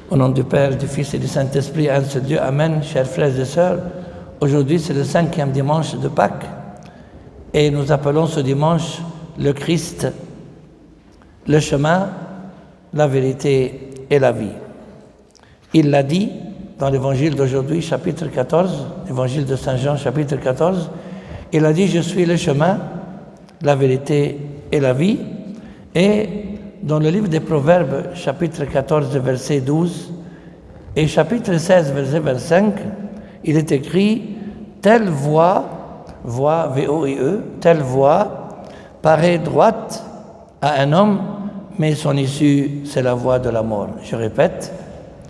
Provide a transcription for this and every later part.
Au nom du Père, du Fils et du Saint-Esprit, un seul Dieu. Amen. Chers frères et sœurs, aujourd'hui c'est le 5e dimanche de Pâques et nous appelons ce dimanche le Christ, le chemin, la vérité et la vie. Il l'a dit dans l'évangile d'aujourd'hui, chapitre 14, l'évangile de Saint Jean, chapitre 14, il a dit « Je suis le chemin, la vérité et la vie ». Et dans le livre des Proverbes, chapitre 14, verset 12, et chapitre 16, verset 25, il est écrit « Telle voie, V-O-I-E, telle voie paraît droite à un homme, mais son issue, c'est la voie de la mort. » Je répète,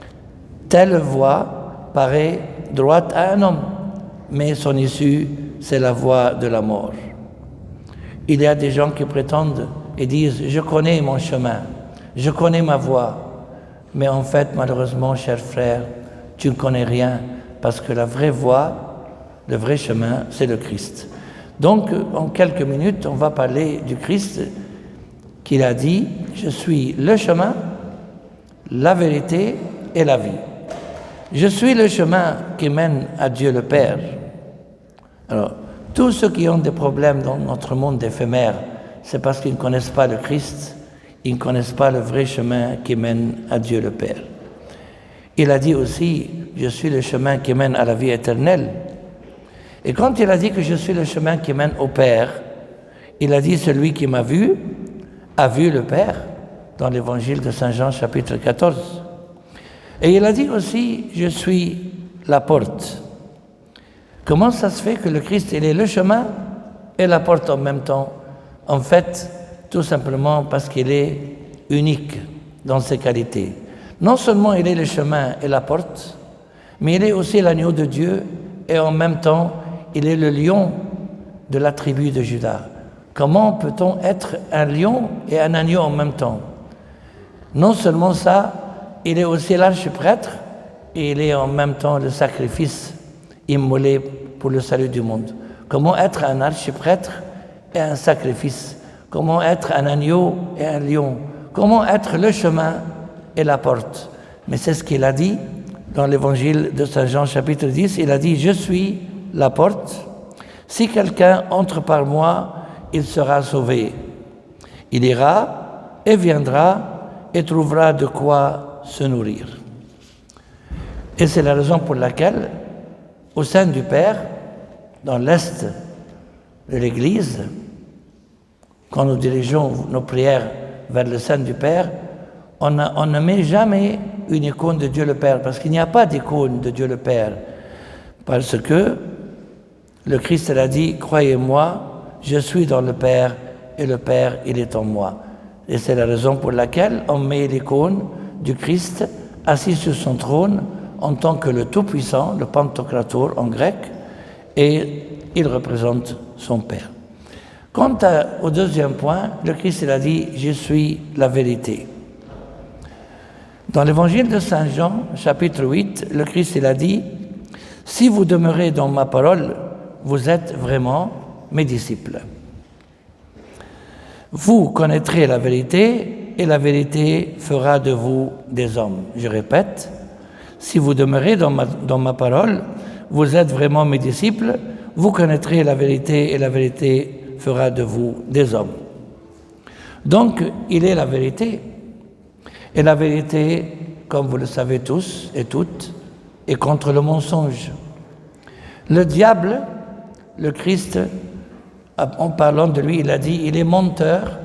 « Telle voie paraît droite à un homme, mais son issue, c'est la voie de la mort. » Il y a des gens qui prétendent et disent « Je connais mon chemin, je connais ma voie. » Mais en fait, malheureusement, cher frère, tu ne connais rien, parce que la vraie voie, le vrai chemin, c'est le Christ. Donc, en quelques minutes, on va parler du Christ qu'il a dit « Je suis le chemin, la vérité et la vie. » Je suis le chemin qui mène à Dieu le Père. Alors, tous ceux qui ont des problèmes dans notre monde éphémère, c'est parce qu'ils ne connaissent pas le Christ, ils ne connaissent pas le vrai chemin qui mène à Dieu le Père. Il a dit aussi, je suis le chemin qui mène à la vie éternelle. Et quand il a dit que je suis le chemin qui mène au Père, il a dit, celui qui m'a vu, a vu le Père, dans l'évangile de Saint Jean, chapitre 14. Et il a dit aussi, je suis la porte. Comment ça se fait que le Christ, il est le chemin et la porte en même temps? En fait, tout simplement parce qu'il est unique dans ses qualités. Non seulement il est le chemin et la porte, mais il est aussi l'agneau de Dieu et en même temps, il est le lion de la tribu de Juda. Comment peut-on être un lion et un agneau en même temps? Non seulement ça, il est aussi l'archiprêtre et il est en même temps le sacrifice immolé pour le salut du monde. Comment être un archiprêtre et un sacrifice? Comment être un agneau et un lion? Comment être le chemin et la porte? Mais c'est ce qu'il a dit dans l'évangile de Saint Jean chapitre 10. Il a dit « Je suis la porte. Si quelqu'un entre par moi, il sera sauvé. Il ira et viendra et trouvera de quoi se nourrir. » Et c'est la raison pour laquelle, au sein du Père, dans l'Est de l'Église, quand nous dirigeons nos prières vers le sein du Père, on ne met jamais une icône de Dieu le Père, parce qu'il n'y a pas d'icône de Dieu le Père, parce que le Christ l'a dit, « Croyez-moi, je suis dans le Père, et le Père, il est en moi. » Et c'est la raison pour laquelle on met l'icône du Christ assis sur son trône en tant que le Tout-Puissant, le Pantocrator en grec, et il représente son Père. Quant au deuxième point, le Christ il a dit « Je suis la vérité ». Dans l'évangile de Saint Jean, chapitre 8, le Christ il a dit « Si vous demeurez dans ma parole, vous êtes vraiment mes disciples. Vous connaîtrez la vérité et la vérité fera de vous des hommes. » Je répète, si vous demeurez dans ma parole, vous êtes vraiment mes disciples, vous connaîtrez la vérité et la vérité fera de vous des hommes. Donc, il est la vérité. Et la vérité, comme vous le savez tous et toutes, est contre le mensonge. Le diable, le Christ, en parlant de lui, il a dit, il est menteur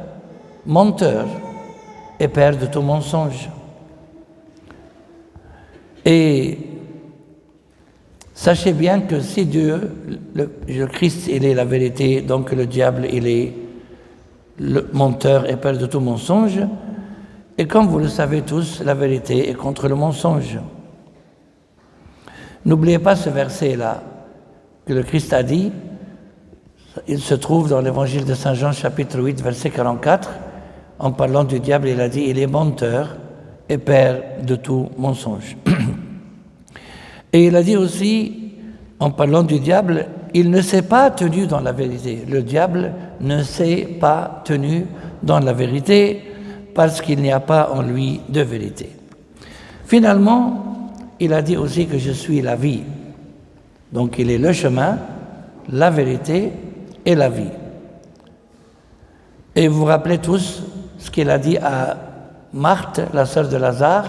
et père de tout mensonge. Et sachez bien que si Dieu, le Christ, il est la vérité, donc le diable, il est le menteur et père de tout mensonge, et comme vous le savez tous, la vérité est contre le mensonge. N'oubliez pas ce verset-là, que le Christ a dit, il se trouve dans l'évangile de Saint Jean, chapitre 8, verset 44, en parlant du diable, il a dit, il est menteur et père de tout mensonge. Et il a dit aussi, en parlant du diable, il ne s'est pas tenu dans la vérité. Le diable ne s'est pas tenu dans la vérité parce qu'il n'y a pas en lui de vérité. Finalement, il a dit aussi que je suis la vie. Donc il est le chemin, la vérité et la vie. Et vous vous rappelez tous ce qu'il a dit à Marthe, la sœur de Lazare,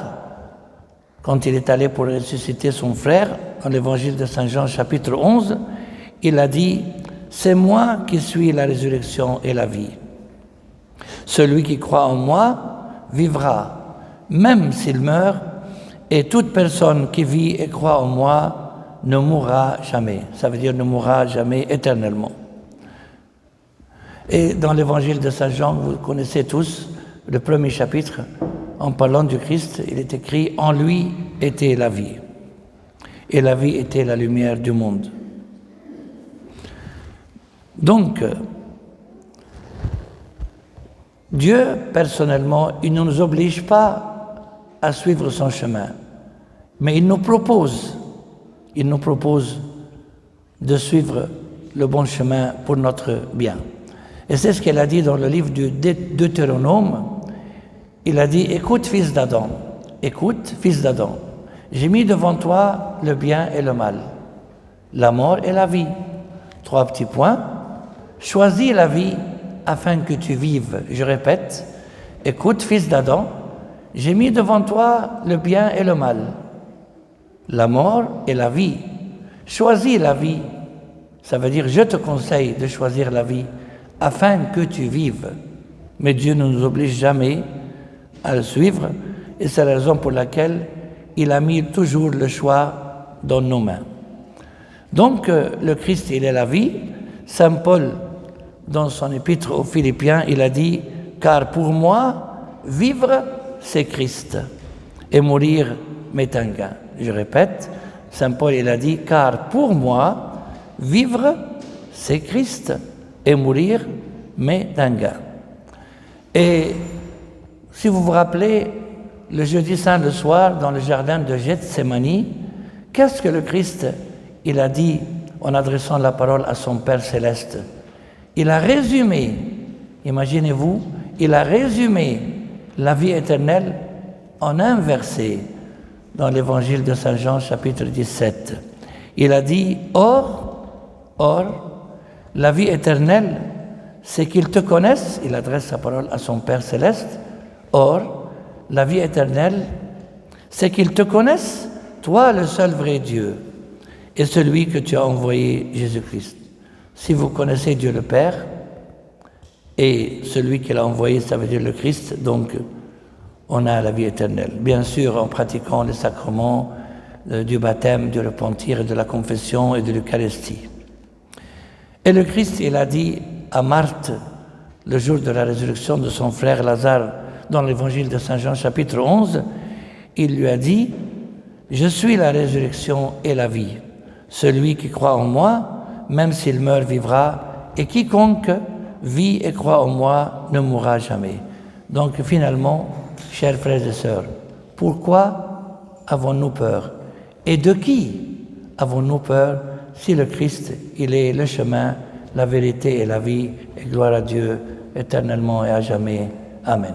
quand il est allé pour ressusciter son frère, dans l'évangile de Saint Jean chapitre 11, il a dit « C'est moi qui suis la résurrection et la vie. Celui qui croit en moi vivra, même s'il meurt, et toute personne qui vit et croit en moi ne mourra jamais. » Ça veut dire ne mourra jamais éternellement. Et dans l'évangile de Saint Jean, vous connaissez tous, le premier chapitre, en parlant du Christ, il est écrit « En lui était la vie, et la vie était la lumière du monde. » Donc, Dieu, personnellement, il ne nous oblige pas à suivre son chemin, mais il nous propose de suivre le bon chemin pour notre bien. Et c'est ce qu'il a dit dans le livre du Deutéronome. Il a dit « Écoute, fils d'Adam, j'ai mis devant toi le bien et le mal, la mort et la vie. 3 petits points. Choisis la vie afin que tu vives. » Je répète, « Écoute, fils d'Adam, j'ai mis devant toi le bien et le mal, la mort et la vie. Choisis la vie. » Ça veut dire « Je te conseille de choisir la vie afin que tu vives. » Mais Dieu ne nous oblige jamais à le suivre, et c'est la raison pour laquelle il a mis toujours le choix dans nos mains. Donc, le Christ, il est la vie. Saint Paul, dans son épître aux Philippiens, il a dit « Car pour moi, vivre, c'est Christ, et mourir m'est un gain. » Je répète, Saint Paul, il a dit « Car pour moi, vivre, c'est Christ, et mourir m'est un gain. » Et si vous vous rappelez, le jeudi saint le soir, dans le jardin de Gethsémani, qu'est-ce que le Christ, il a dit en adressant la parole à son Père céleste? Il a résumé, imaginez-vous, il a résumé la vie éternelle en un verset dans l'évangile de Saint Jean chapitre 17. Il a dit « Or, la vie éternelle, c'est qu'ils te connaissent. » Il adresse sa parole à son Père céleste. « Or, la vie éternelle, c'est qu'ils te connaissent, toi le seul vrai Dieu, et celui que tu as envoyé, Jésus-Christ. » Si vous connaissez Dieu le Père, et celui qu'il a envoyé, ça veut dire le Christ, donc on a la vie éternelle. Bien sûr, en pratiquant les sacrements du baptême, du repentir, et de la confession et de l'Eucharistie. Et le Christ, il a dit à Marthe, le jour de la résurrection de son frère Lazare, dans l'évangile de Saint Jean chapitre 11, il lui a dit « Je suis la résurrection et la vie. Celui qui croit en moi, même s'il meurt, vivra, et quiconque vit et croit en moi ne mourra jamais. » Donc finalement, chers frères et sœurs, pourquoi avons-nous peur? Et de qui avons-nous peur si le Christ, il est le chemin, la vérité et la vie, et gloire à Dieu éternellement et à jamais. Amen.